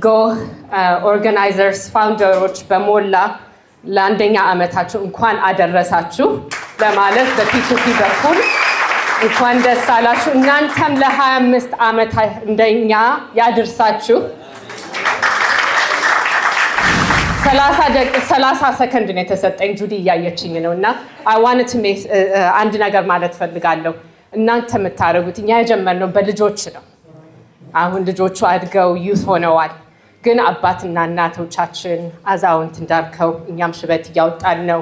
ጎ ኦርጋናይዘርስ ፋውንደሮች በሞላ ለአንደኛ ዓመታችሁ እንኳን አደረሳችሁ ለማለት በፒቱፒ በኩል እንኳን ደስ አላችሁ። እናንተም ለ25 ዓመት እንደኛ ያድርሳችሁ። 30 ሰከንድ ነው የተሰጠኝ፣ ጁዲ እያየችኝ ነውና አንድ ነገር ማለት ፈልጋለሁ። እናንተ የምታደርጉት እኛ የጀመርነው በልጆች ነው። አሁን ልጆቹ አድገው ዩት ሆነዋል። ግን አባትና እናቶቻችን አዛውንት እንዳልከው እኛም ሽበት እያወጣን ነው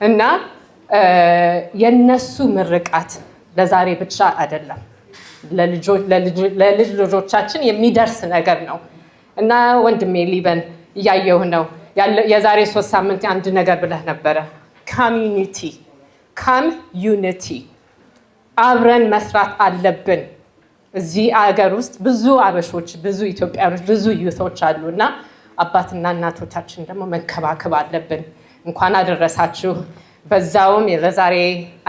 እና የነሱ ምርቃት ለዛሬ ብቻ አይደለም፣ ለልጅ ልጆቻችን የሚደርስ ነገር ነው እና ወንድሜ ሊበን እያየሁ ነው። የዛሬ 3 ሳምንት አንድ ነገር ብለህ ነበረ። ኮሚዩኒቲ አብረን መስራት አለብን። እዚህ አገር ውስጥ ብዙ አበሾች፣ ብዙ ኢትዮጵያኖች፣ ብዙ ዩቶች አሉና አባትና እናቶቻችን ደግሞ መንከባከብ አለብን። እንኳን አደረሳችሁ። በዛውም ለዛሬ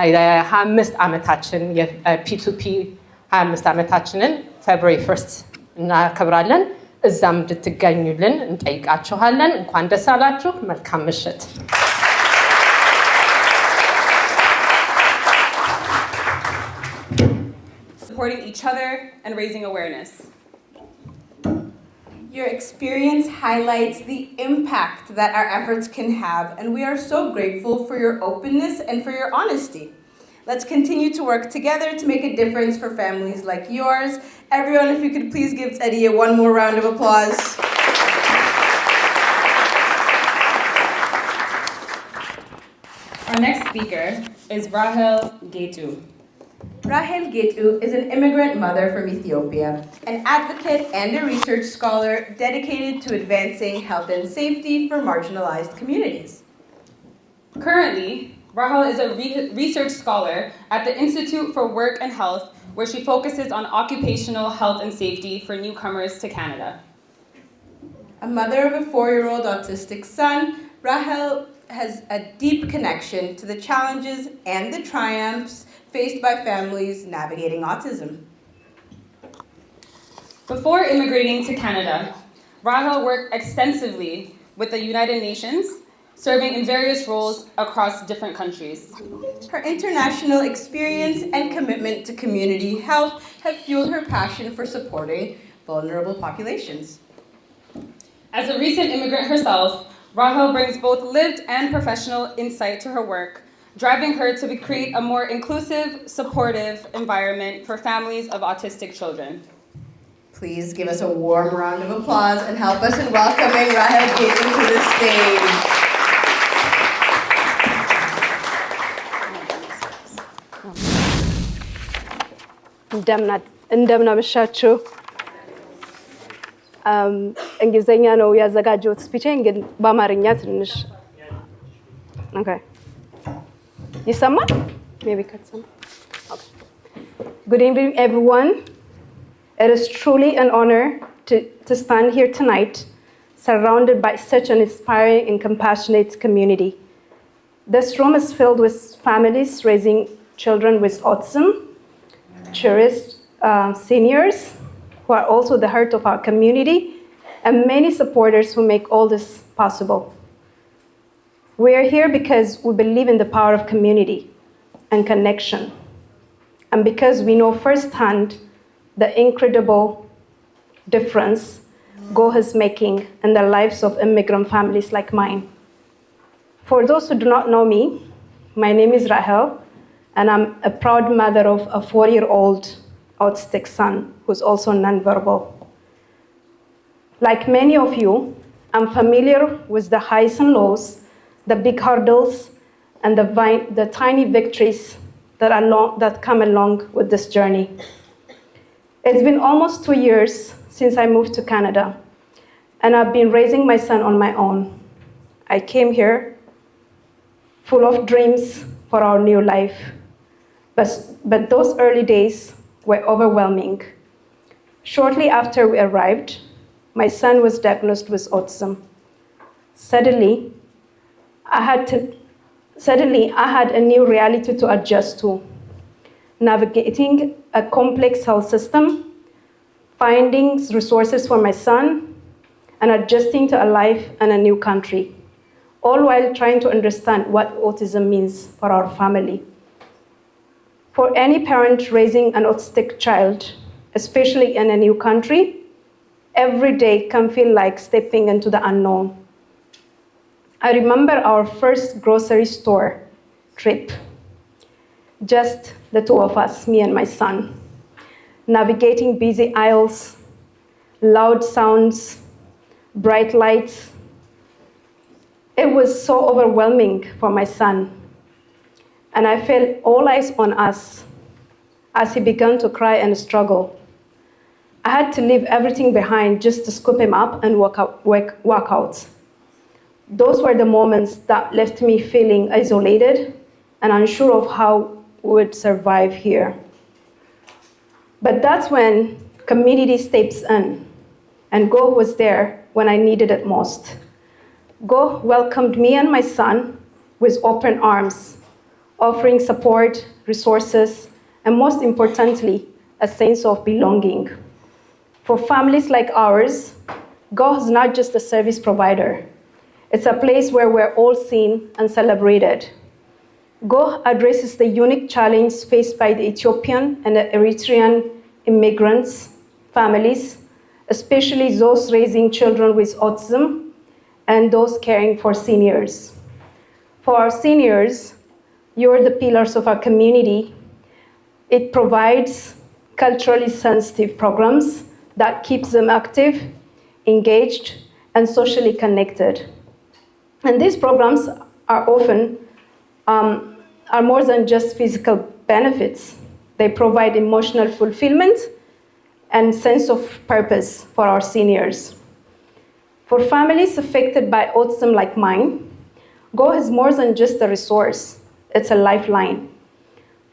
25 ዓመታችን የፒቱፒ 25 ዓመታችንን ፌብሩዋሪ 1 እናከብራለን። እዛም እንድትገኙልን እንጠይቃችኋለን። እንኳን ደስ አላችሁ። መልካም ምሽት። Supporting each other and raising awareness. Your experience highlights the impact that our efforts can have, and we are so grateful for your openness and for your honesty. Let's continue to work together to make a difference for families like yours. Everyone, if you could please give Eddie one more round of applause. Our next speaker is Rahel Getu. Rahel Getu is an immigrant mother from Ethiopia, an advocate and a research scholar dedicated to advancing health and safety for marginalized communities. Currently, Rahel is a research scholar at the Institute for Work and Health, where she focuses on occupational health and safety for newcomers to Canada. A mother of a 4-year-old autistic son, Rahel has a deep connection to the challenges and the triumphs faced by families navigating autism. Before immigrating to Canada, Rahel worked extensively with the United Nations, serving in various roles across different countries. Her international experience and commitment to community health have fueled her passion for supporting vulnerable populations. As a recent immigrant herself, Rahel brings both lived and professional insight to her work, driving her to create a more inclusive, supportive environment for families of autistic children. Please give us a warm round of applause and help us in welcoming Rahel Getu to the stage. እንደምን አመሻችሁ። እንግሊዘኛ ነው ያዘጋጀሁት ስፒቼን፣ ግን በአማርኛ ትንሽ Okay. ይሰማል? Maybe ከተሰማ. Okay. Good evening, everyone. It is truly an honor to stand here tonight, surrounded by such an inspiring and compassionate community. This room is filled with families raising children with autism, cherished seniors who are also the heart of our community, and many supporters who make all this possible. We are here because we believe in the power of community and connection, and because we know firsthand the incredible difference Go is making in the lives of immigrant families like mine. For those who do not know me, my name is Rahel, and I'm a proud mother of a 4-year-old autistic son who's also nonverbal. Like many of you, I'm familiar with the highs and lows, the big hurdles, and the tiny victories that come along with this journey. It's been almost 2 years since I moved to Canada, and I've been raising my son on my own. I came here full of dreams for our new life, but those early days were overwhelming. Shortly after we arrived, my son was diagnosed with autism. Suddenly, I had a new reality to adjust to, navigating a complex health system, finding resources for my son, and adjusting to a life in a new country, all while trying to understand what autism means for our family. For any parent raising an autistic child, especially in a new country, every day can feel like stepping into the unknown. I remember our first grocery store trip, just the two of us, me and my son, navigating busy aisles, loud sounds, bright lights. It was so overwhelming for my son, and I felt all eyes on us as he began to cry and struggle. I had to leave everything behind just to scoop him up and walk out. Those were the moments that left me feeling isolated and unsure of how we would survive here. But that's when community steps in, and Go was there when I needed it most. Go welcomed me and my son with open arms, offering support, resources, and most importantly, a sense of belonging. For families like ours, Go is not just a service provider. It's a place where we're all seen and celebrated. Go addresses the unique challenge faced by the Ethiopian and the Eritrean immigrants, families, especially those raising children with autism and those caring for seniors. For our seniors, you're the pillars of our community. It provides culturally sensitive programs that keeps them active, engaged, and socially connected. And these programs are often are more than just physical benefits. They provide emotional fulfillment and sense of purpose for our seniors. For families affected by autism like mine, Go is more than just a resource. It's a lifeline.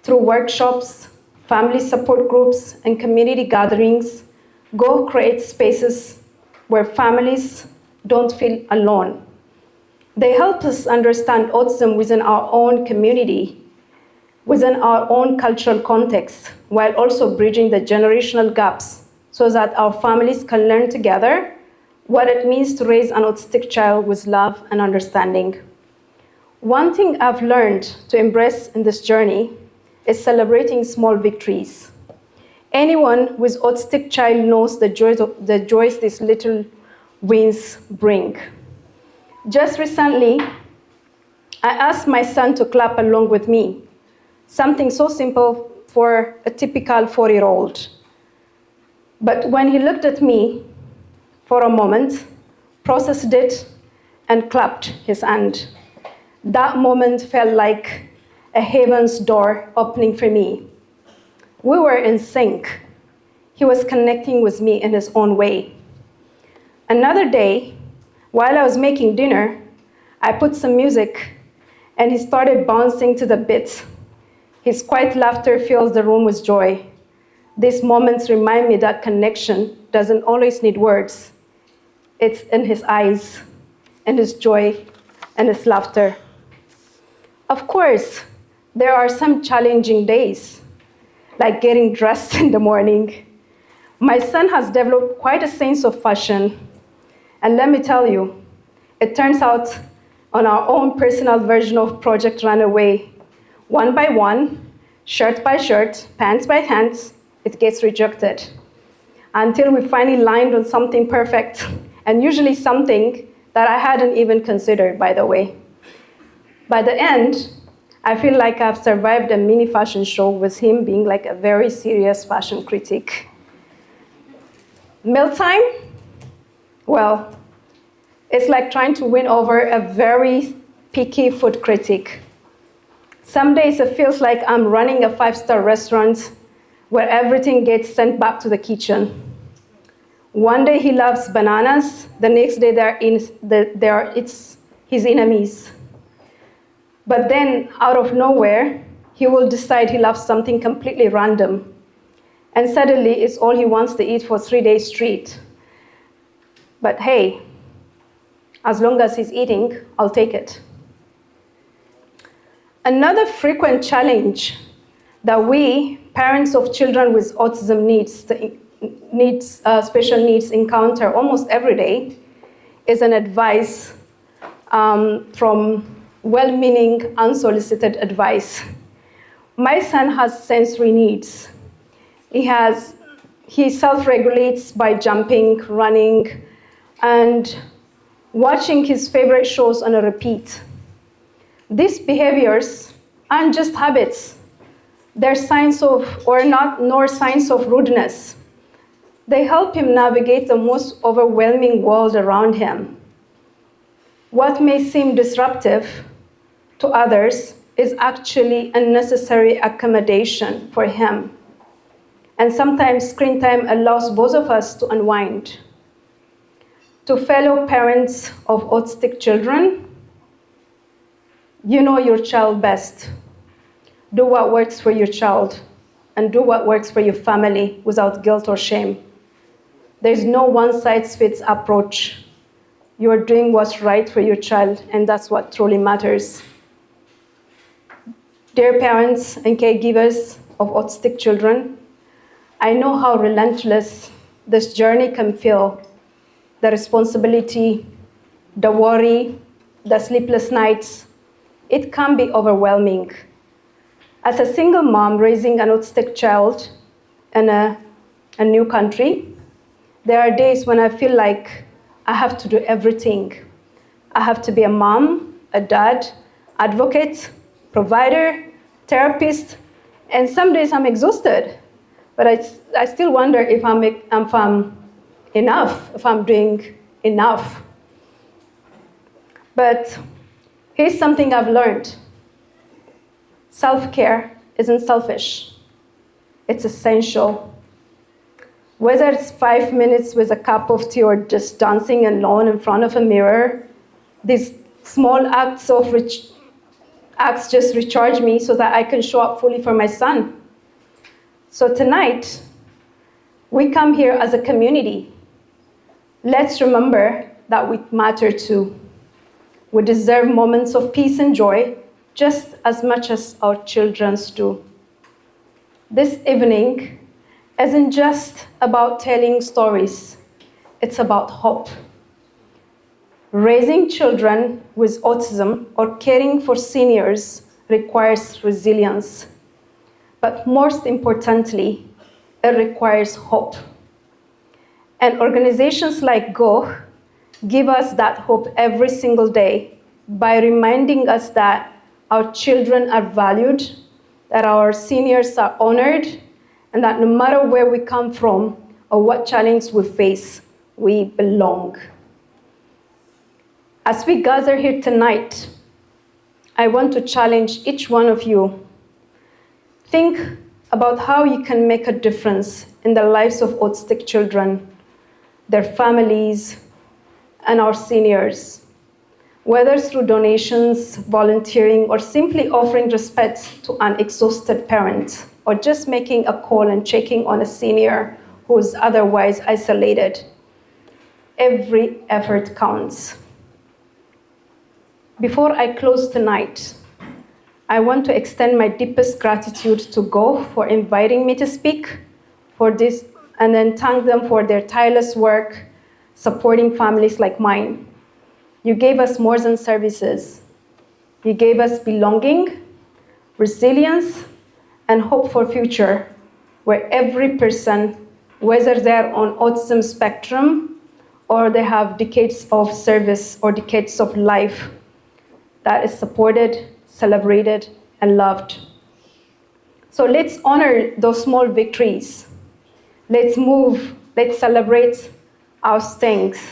Through workshops, family support groups, and community gatherings, Go creates spaces where families don't feel alone. They help us understand autism within our own community, within our own cultural context, while also bridging the generational gaps so that our families can learn together what it means to raise an autistic child with love and understanding. One thing I've learned to embrace in this journey is celebrating small victories. Anyone with autistic child knows the joys these little wins bring. Just recently, I asked my son to clap along with me, something so simple for a typical 4-year-old. But when he looked at me for a moment, processed it, and clapped his hand, that moment felt like a heaven's door opening for me. We were in sync. He was connecting with me in his own way. Another day, while I was making dinner, I put some music, and he started bouncing to the beat. His quiet laughter fills the room with joy. These moments remind me that connection doesn't always need words. It's in his eyes, in his joy, and his laughter. Of course, there are some challenging days, like getting dressed in the morning. My son has developed quite a sense of fashion. And let me tell you, it turns out on our own personal version of Project Runaway. One by one, shirt by shirt, pants by pants, it gets rejected. Until we finally landed on something perfect, and usually something that I hadn't even considered, by the way. By the end, I feel like I've survived a mini fashion show with him being like a very serious fashion critic. Mealtime? Well, it's like trying to win over a very picky food critic. Some days it feels like I'm running a 5-star restaurant where everything gets sent back to the kitchen. One day he loves bananas, the next day it's his enemies. But then, out of nowhere, he will decide he loves something completely random. And suddenly, it's all he wants to eat for 3 days straight. But hey, as long as he's eating, I'll take it. Another frequent challenge that we, parents of children with autism special needs, encounter almost every day is an advice from well-meaning, unsolicited advice. My son has sensory needs. He self-regulates by jumping, running, and watching his favorite shows on a repeat. These behaviors aren't just habits. They're signs of, or not, nor signs of rudeness. They help him navigate the most overwhelming world around him. What may seem disruptive to others is actually a necessary accommodation for him. And sometimes screen time allows both of us to unwind. To fellow parents of autistic children, you know your child best. Do what works for your child, and do what works for your family without guilt or shame. There's no one-size-fits approach. You are doing what's right for your child, and that's what truly matters. Dear parents and caregivers of autistic children, I know how relentless this journey can feel. The responsibility, the worry, the sleepless nights, it can be overwhelming. As a single mom raising an autistic child in a new country, there are days when I feel like I have to do everything. I have to be a mom, a dad, advocate, provider, therapist, and some days I'm exhausted. But I still wonder if I'm enough, if I'm doing enough. But here's something I've learned. Self-care isn't selfish. It's essential. Whether it's 5 minutes with a cup of tea or just dancing alone in front of a mirror, these small acts just recharge me so that I can show up fully for my son. So tonight, we come here as a community. Let's remember that we matter too. We deserve moments of peace and joy just as much as our children do. This evening isn't just about telling stories, it's about hope. Raising children with autism or caring for seniors requires resilience. But most importantly, it requires hope. And organizations like GO give us that hope every single day by reminding us that our children are valued, that our seniors are honored, and that no matter where we come from or what challenge we face, we belong. As we gather here tonight, I want to challenge each one of you. Think about how you can make a difference in the lives of autistic children, their families, and our seniors, whether through donations, volunteering, or simply offering respect to an exhausted parent, or just making a call and checking on a senior who is otherwise isolated. Every effort counts. Before I close tonight, I want to extend my deepest gratitude to GO for inviting me to speak for this, and then thank them for their tireless work supporting families like mine. You gave us more than services. You gave us belonging, resilience, and hope for future, where every person, whether they're on autism spectrum or they have decades of service or decades of life, that is supported, celebrated, and loved. So let's honor those small victories. Let's move, let's celebrate our strengths,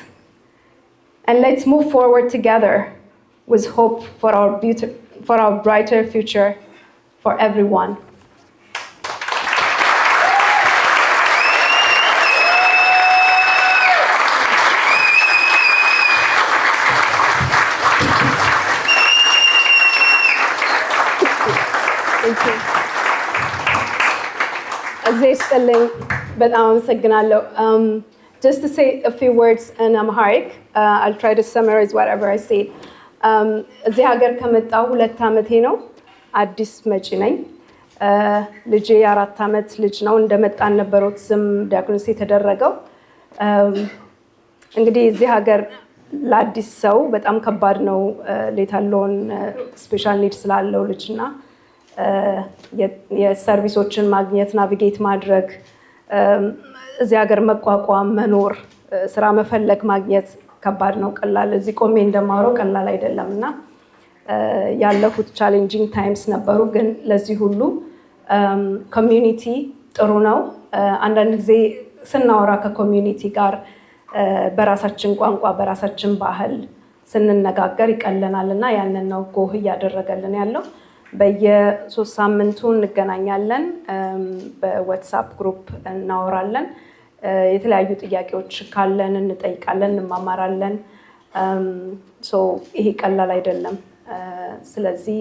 and let's move forward together with hope for our brighter future for everyone. Thank you. እዚህ ይስጥልኝ በጣም አመሰግናለሁ። Just to say a few words in Amharic, I'll try to summarize whatever I say. እዚህ ሀገር ከመጣሁ 2 ዓመቴ ነው። አዲስ መጪ ነኝ። ልጄ የ4 ዓመት ልጅ ነው። እንደመጣን ነበር ኦቲዝም ዲያግኖስ የተደረገው። እንግዲህ እዚህ ሀገር ለአዲስ ሰው በጣም ከባድ ነው ሌታሎን ስፔሻል ኒድ ስላለው ልጅና የሰርቪሶችን ማግኘት ናቪጌት ማድረግ እዚህ ሀገር መቋቋም መኖር ስራ መፈለግ ማግኘት ከባድ ነው ቀላል እዚህ ቆሜ እንደማወራው ቀላል አይደለምና ያለፉት ቻሌንጂንግ ታይምስ ነበሩ ግን ለዚህ ሁሉ ኮሚዩኒቲ ጥሩ ነው አንዳንድ ጊዜ ስናወራ ከኮሚዩኒቲ ጋር በራሳችን ቋንቋ በራሳችን ባህል ስንነጋገር ይቀለናልና ያንን ነው ጎህ ያደረገልን ያለው በየ3 ሳምንቱ እንገናኛለን በዋትስአፕ ግሩፕ እናወራለን የተለያዩ ጥያቄዎች ካለን እንጠይቃለን እንማማራለን ሶ ይሄ ቀላል አይደለም ስለዚህ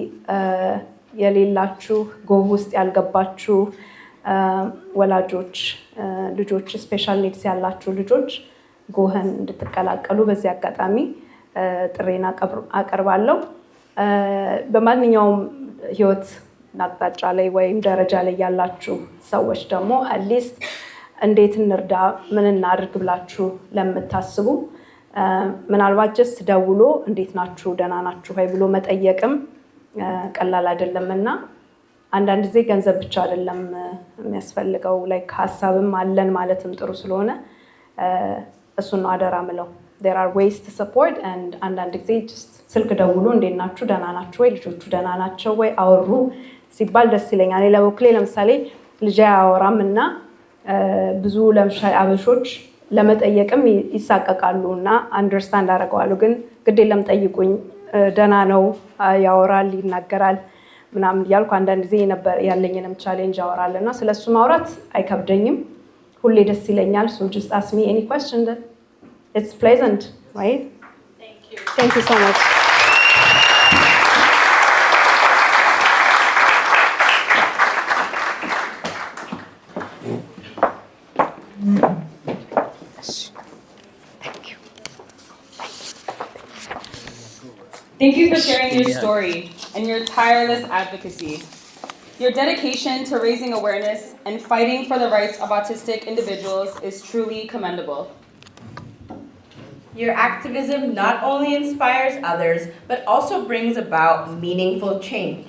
የሌላችሁ ጎህ ውስጥ ያልገባችሁ ወላጆች ልጆች ስፔሻል ኒድስ ያላችሁ ልጆች ጎህን እንድትቀላቀሉ በዚህ አጋጣሚ ጥሬና አቀርባለሁ በማንኛውም ህይወት አቅጣጫ ላይ ወይም ደረጃ ላይ ያላችሁ ሰዎች ደግሞ አትሊስት እንዴት እንርዳ ምን እናድርግ ብላችሁ ለምታስቡ ምናልባት ጀስት ደውሎ እንዴት ናችሁ ደህና ናችሁ ወይ ብሎ መጠየቅም ቀላል አይደለምና አንዳንድ ጊዜ ገንዘብ ብቻ አይደለም የሚያስፈልገው ላይክ ሐሳብም አለን ማለትም ጥሩ ስለሆነ እሱን ነው አደራ ምለው there are ways to support and አንዳንድ ጊዜ just ስልክ ደውሎ እንዴት ናችሁ ደህና ናችሁ ወይ ልጆቹ ደህና ናቸው ወይ አወሩ ሲባል ደስ ይለኛል ለበኩሌ ለምሳሌ ልጅ አያወራምና ብዙ ለምሳሌ አበሾች ለመጠየቅም ይሳቀቃሉና አንደርስታንድ አደርጋለሁ ግን ግድ የለም ጠይቁኝ ደህና ነው ያወራል ይናገራል ምናምን ያልኩ አንዳንድ ጊዜ ነበር ያለኝንም ቻሌንጅ አወራለና ስለሱ ማውራት አይከብደኝም ሁሌ ደስ ይለኛል so just ask me any question that it's pleasant right thank you so much Thank you for sharing your story and your tireless advocacy. Your dedication to raising awareness and fighting for the rights of autistic individuals is truly commendable. Your activism not only inspires others, but also brings about meaningful change.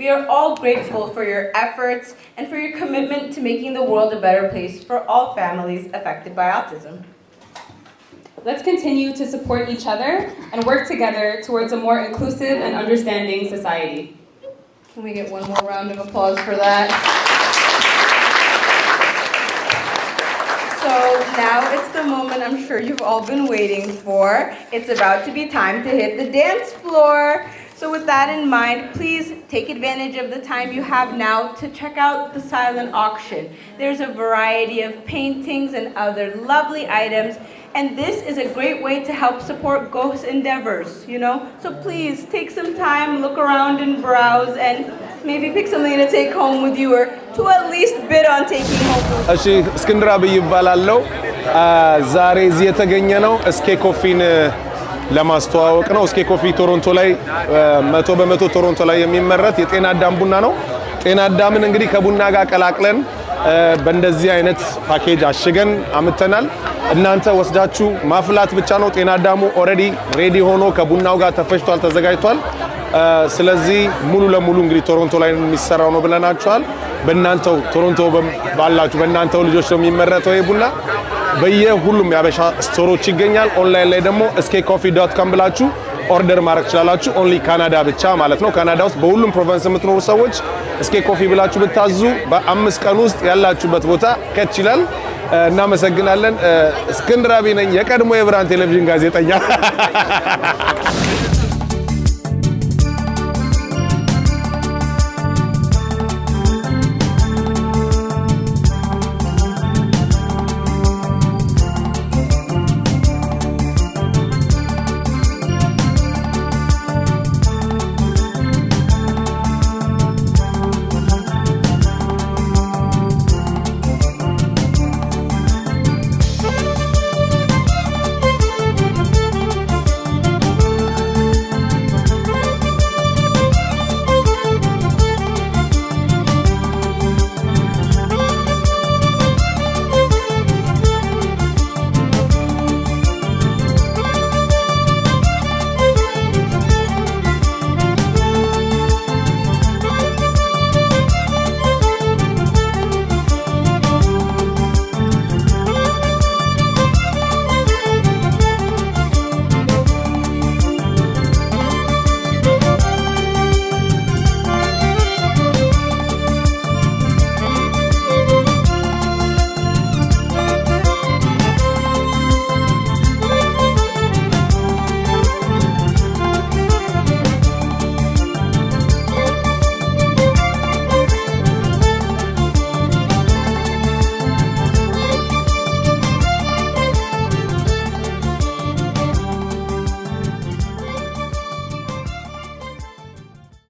We are all grateful for your efforts and for your commitment to making the world a better place for all families affected by autism. Let's continue to support each other and work together towards a more inclusive and understanding society. Can we get one more round of applause for that? So now it's the moment I'm sure you've all been waiting for. It's about to be time to hit the dance floor. So with that in mind, please take advantage of the time you have now to check out the silent auction. There's a variety of paintings and other lovely items. And this is a great way to help support Go's endeavors, you know? So please take some time, look around and browse and maybe pick something to take home with you or to at least bid on taking home. እሺ እስክንድር አብይ ይባላልው ዛሬ እዚህ የተገኘነው እስኬ ኮፊን ለማስተዋወቅ ነው እስኬ ኮፊ ቶሮንቶ ላይ 100% ቶሮንቶ ላይ የሚመረት የጤና አዳም ቡና ነው ጤና አዳምን እንግዲህ ከቡና ጋር ቀላቅለን በእንደዚህ አይነት ፓኬጅ አሽገን አምጥተናል እናንተ ወስዳችሁ ማፍላት ብቻ ነው ጤና አዳሙ ኦሬዲ ሬዲ ሆኖ ከቡናው ጋር ተፈጭቷል ተዘጋጅቷል ስለዚህ ሙሉ ለሙሉ እንግዲህ ቶሮንቶ ላይ የሚሰራው ነው ብለናችኋል በእናንተው ቶሮንቶ ባላችሁ በእናንተው ልጆች ነው የሚመረተው የቡና በየሁሉም ያበሻ ስቶሮች ይገኛል ኦንላይን ላይ ደግሞ skcoffee.com ብላችሁ ኦርደር ማድረግ ትችላላችሁ ኦንሊ ካናዳ ብቻ ማለት ነው ካናዳ ውስጥ በሁሉም ፕሮቪንስ የምትኖሩ ሰዎች skcoffee ብላችሁ ብታዙ በ5 ቀን ውስጥ ያላችሁበት ቦታ ከች ይላል እናመሰግናለን እስክንድር አብይ ነኝ የቀድሞ የብርሃን ቴሌቪዥን ጋዜጠኛ